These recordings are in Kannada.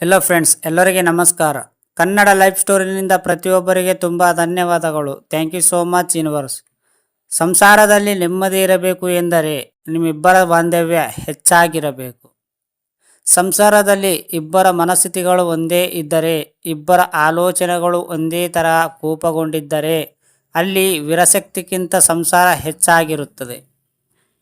ಹೆಲೋ ಫ್ರೆಂಡ್ಸ್, ಎಲ್ಲರಿಗೆ ನಮಸ್ಕಾರ. ಕನ್ನಡ ಲೈಫ್ ಸ್ಟೋರಿನಿಂದ ಪ್ರತಿಯೊಬ್ಬರಿಗೆ ತುಂಬ ಧನ್ಯವಾದಗಳು. Thank you so much universe. ಸಂಸಾರದಲ್ಲಿ ನೆಮ್ಮದಿ ಇರಬೇಕು ಎಂದರೆ ನಿಮ್ಮಿಬ್ಬರ ಬಾಂಧವ್ಯ ಹೆಚ್ಚಾಗಿರಬೇಕು. ಸಂಸಾರದಲ್ಲಿ ಇಬ್ಬರ ಮನಸ್ಥಿತಿಗಳು ಒಂದೇ ಇದ್ದರೆ, ಇಬ್ಬರ ಆಲೋಚನೆಗಳು ಒಂದೇ ತರಹ ಕೋಪಗೊಂಡಿದ್ದರೆ ಅಲ್ಲಿ ವಿರಸಕ್ತಿಗಿಂತ ಸಂಸಾರ ಹೆಚ್ಚಾಗಿರುತ್ತದೆ.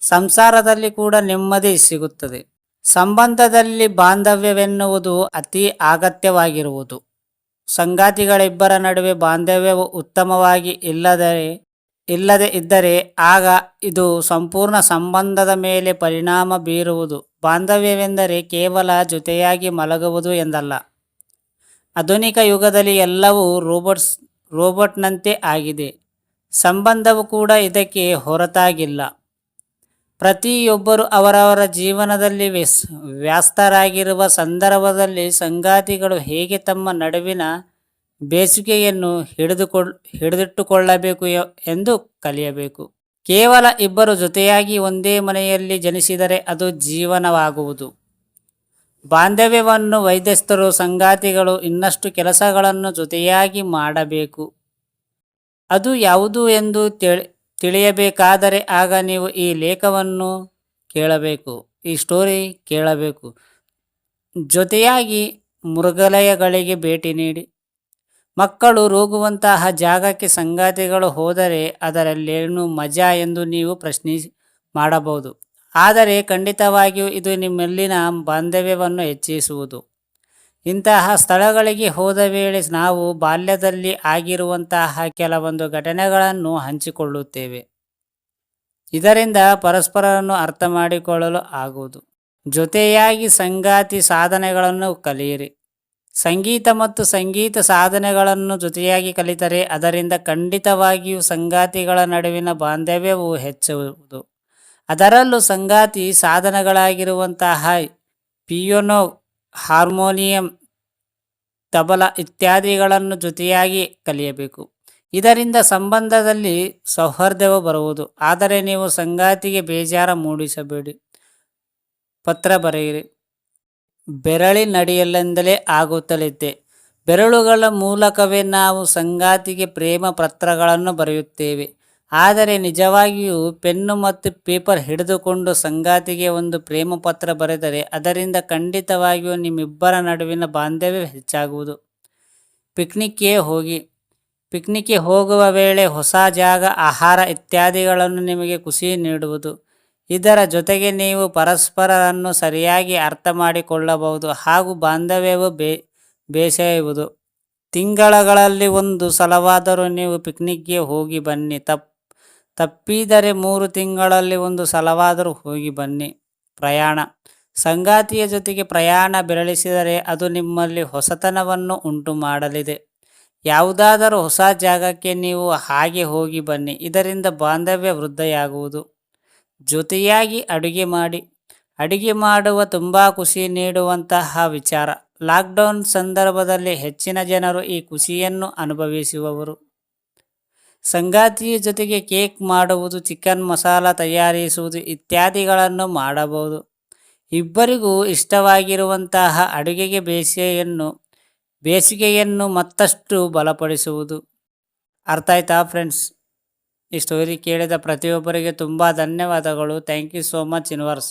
ಸಂಸಾರದಲ್ಲಿ ಕೂಡ ನೆಮ್ಮದಿ ಸಿಗುತ್ತದೆ. ಸಂಬಂಧದಲ್ಲಿ ಬಾಂಧವ್ಯವೆನ್ನುವುದು ಅತಿ ಅಗತ್ಯವಾಗಿರುವುದು. ಸಂಗಾತಿಗಳಿಬ್ಬರ ನಡುವೆ ಬಾಂಧವ್ಯವು ಉತ್ತಮವಾಗಿ ಇಲ್ಲದೆ ಇದ್ದರೆ ಆಗ ಇದು ಸಂಪೂರ್ಣ ಸಂಬಂಧದ ಮೇಲೆ ಪರಿಣಾಮ ಬೀರುವುದು. ಬಾಂಧವ್ಯವೆಂದರೆ ಕೇವಲ ಜೊತೆಯಾಗಿ ಮಲಗುವುದು ಎಂದಲ್ಲ. ಆಧುನಿಕ ಯುಗದಲ್ಲಿ ಎಲ್ಲವೂ ರೋಬೋಟ್ನಂತೆ ಆಗಿದೆ. ಸಂಬಂಧವು ಕೂಡ ಇದಕ್ಕೆ ಹೊರತಾಗಿಲ್ಲ. ಪ್ರತಿಯೊಬ್ಬರು ಅವರವರ ಜೀವನದಲ್ಲಿ ವ್ಯಸ್ತರಾಗಿರುವ ಸಂದರ್ಭದಲ್ಲಿ ಸಂಗಾತಿಗಳು ಹೇಗೆ ತಮ್ಮ ನಡುವಿನ ಬೇಸಿಗೆಯನ್ನು ಹಿಡಿದಿಟ್ಟುಕೊಳ್ಳಬೇಕು ಎಂದು ಕಲಿಯಬೇಕು. ಕೇವಲ ಇಬ್ಬರು ಜೊತೆಯಾಗಿ ಒಂದೇ ಮನೆಯಲ್ಲಿ ಜನಿಸಿದರೆ ಅದು ಜೀವನವಾಗುವುದು. ಬಾಂಧವ್ಯವನ್ನು ವೈದ್ಯಸ್ಥರು ಸಂಗಾತಿಗಳು ಇನ್ನಷ್ಟು ಕೆಲಸಗಳನ್ನು ಜೊತೆಯಾಗಿ ಮಾಡಬೇಕು. ಅದು ಯಾವುದು ಎಂದು ತಿಳಿಯಬೇಕಾದರೆ ಆಗ ನೀವು ಈ ಲೇಖವನ್ನು ಕೇಳಬೇಕು, ಈ ಸ್ಟೋರಿ ಕೇಳಬೇಕು. ಜೊತೆಯಾಗಿ ಮೃಗಾಲಯಗಳಿಗೆ ಭೇಟಿ ನೀಡಿ. ಮಕ್ಕಳು ಹೋಗುವಂತಹ ಜಾಗಕ್ಕೆ ಸಂಗಾತಿಗಳು ಹೋದರೆ ಅದರಲ್ಲೇನು ಮಜಾ ಎಂದು ನೀವು ಮಾಡಬಹುದು. ಆದರೆ ಖಂಡಿತವಾಗಿಯೂ ಇದು ನಿಮ್ಮಲ್ಲಿನ ಬಾಂಧವ್ಯವನ್ನು ಹೆಚ್ಚಿಸುವುದು. ಇಂತಹ ಸ್ಥಳಗಳಿಗೆ ಹೋದ ವೇಳೆ ನಾವು ಬಾಲ್ಯದಲ್ಲಿ ಆಗಿರುವಂತಹ ಕೆಲವೊಂದು ಘಟನೆಗಳನ್ನು ಹಂಚಿಕೊಳ್ಳುತ್ತೇವೆ. ಇದರಿಂದ ಪರಸ್ಪರರನ್ನು ಅರ್ಥ ಮಾಡಿಕೊಳ್ಳಲು ಆಗುವುದು. ಜೊತೆಯಾಗಿ ಸಂಗಾತಿ ಸಾಧನೆಗಳನ್ನು ಕಲಿಯಿರಿ. ಸಂಗೀತ ಮತ್ತು ಸಂಗೀತ ಸಾಧನೆಗಳನ್ನು ಜೊತೆಯಾಗಿ ಕಲಿತರೆ ಅದರಿಂದ ಖಂಡಿತವಾಗಿಯೂ ಸಂಗಾತಿಗಳ ನಡುವಿನ ಬಾಂಧವ್ಯವು ಹೆಚ್ಚುವುದು. ಅದರಲ್ಲೂ ಸಂಗಾತಿ ಸಾಧನಗಳಾಗಿರುವಂತಹ ಪಿಯಾನೋ, ಹಾರ್ಮೋನಿಯಂ, ತಬಲ ಇತ್ಯಾದಿಗಳನ್ನು ಜೊತೆಯಾಗಿ ಕಲಿಯಬೇಕು. ಇದರಿಂದ ಸಂಬಂಧದಲ್ಲಿ ಸೌಹಾರ್ದವು ಬರುವುದು. ಆದರೆ ನೀವು ಸಂಗಾತಿಗೆ ಬೇಜಾರು ಮೂಡಿಸಬೇಡಿ. ಪತ್ರ ಬರೆಯಿರಿ. ಬೆರಳಿನಡಿಯಲ್ಲಿಂದಲೇ ಆಗುತ್ತಲಿದೆ. ಬೆರಳುಗಳ ಮೂಲಕವೇ ನಾವು ಸಂಗಾತಿಗೆ ಪ್ರೇಮ ಪತ್ರಗಳನ್ನು ಬರೆಯುತ್ತೇವೆ. ಆದರೆ ನಿಜವಾಗಿಯೂ ಪೆನ್ನು ಮತ್ತು ಪೇಪರ್ ಹಿಡಿದುಕೊಂಡು ಸಂಗಾತಿಗೆ ಒಂದು ಪ್ರೇಮ ಪತ್ರ ಬರೆದರೆ ಅದರಿಂದ ಖಂಡಿತವಾಗಿಯೂ ನಿಮ್ಮಿಬ್ಬರ ನಡುವಿನ ಬಾಂಧವ್ಯ ಹೆಚ್ಚಾಗುವುದು. ಪಿಕ್ನಿಕ್ಗೆ ಹೋಗುವ ವೇಳೆ ಹೊಸ ಜಾಗ, ಆಹಾರ ಇತ್ಯಾದಿಗಳನ್ನು ನಿಮಗೆ ಖುಷಿ ನೀಡುವುದು. ಇದರ ಜೊತೆಗೆ ನೀವು ಪರಸ್ಪರರನ್ನು ಸರಿಯಾಗಿ ಅರ್ಥ ಮಾಡಿಕೊಳ್ಳಬಹುದು ಹಾಗೂ ಬಾಂಧವ್ಯವು ಬೇಸೆಯುವುದು. ತಿಂಗಳಲ್ಲಿ ಒಂದು ಸಲವಾದರೂ ನೀವು ಪಿಕ್ನಿಕ್ಗೆ ಹೋಗಿ ಬನ್ನಿ. ತಪ್ಪಿದರೆ 3 ತಿಂಗಳಲ್ಲಿ ಒಂದು ಸಲವಾದರೂ ಹೋಗಿ ಬನ್ನಿ. ಪ್ರಯಾಣ. ಸಂಗಾತಿಯ ಜೊತೆಗೆ ಪ್ರಯಾಣ ಬೆಳೆಸಿದರೆ ಅದು ನಿಮ್ಮಲ್ಲಿ ಹೊಸತನವನ್ನು ಉಂಟು ಮಾಡಲಿದೆ. ಯಾವುದಾದರೂ ಹೊಸ ಜಾಗಕ್ಕೆ ನೀವು ಹಾಗೆ ಹೋಗಿ ಬನ್ನಿ. ಇದರಿಂದ ಬಾಂಧವ್ಯ ವೃದ್ಧಿಯಾಗುವುದು. ಜೊತೆಯಾಗಿ ಅಡುಗೆ ಮಾಡಿ. ಅಡುಗೆ ಮಾಡುವ ತುಂಬ ಖುಷಿ ನೀಡುವಂತಹ ವಿಚಾರ. ಲಾಕ್ಡೌನ್ ಸಂದರ್ಭದಲ್ಲಿ ಹೆಚ್ಚಿನ ಜನರು ಈ ಖುಷಿಯನ್ನು ಅನುಭವಿಸುವವರು. ಸಂಗಾತಿಯ ಜೊತೆಗೆ ಕೇಕ್ ಮಾಡುವುದು, ಚಿಕನ್ ಮಸಾಲ ತಯಾರಿಸುವುದು ಇತ್ಯಾದಿಗಳನ್ನು ಮಾಡಬಹುದು. ಇಬ್ಬರಿಗೂ ಇಷ್ಟವಾಗಿರುವಂತಹ ಅಡುಗೆಗೆ ಬೇಸಿಗೆಯನ್ನು ಮತ್ತಷ್ಟು ಬಲಪಡಿಸುವುದು. ಅರ್ಥ ಆಯ್ತಾ ಫ್ರೆಂಡ್ಸ್? ಈ ಸ್ಟೋರಿ ಕೇಳಿದ ಪ್ರತಿಯೊಬ್ಬರಿಗೆ ತುಂಬ ಧನ್ಯವಾದಗಳು. Thank you so much universe.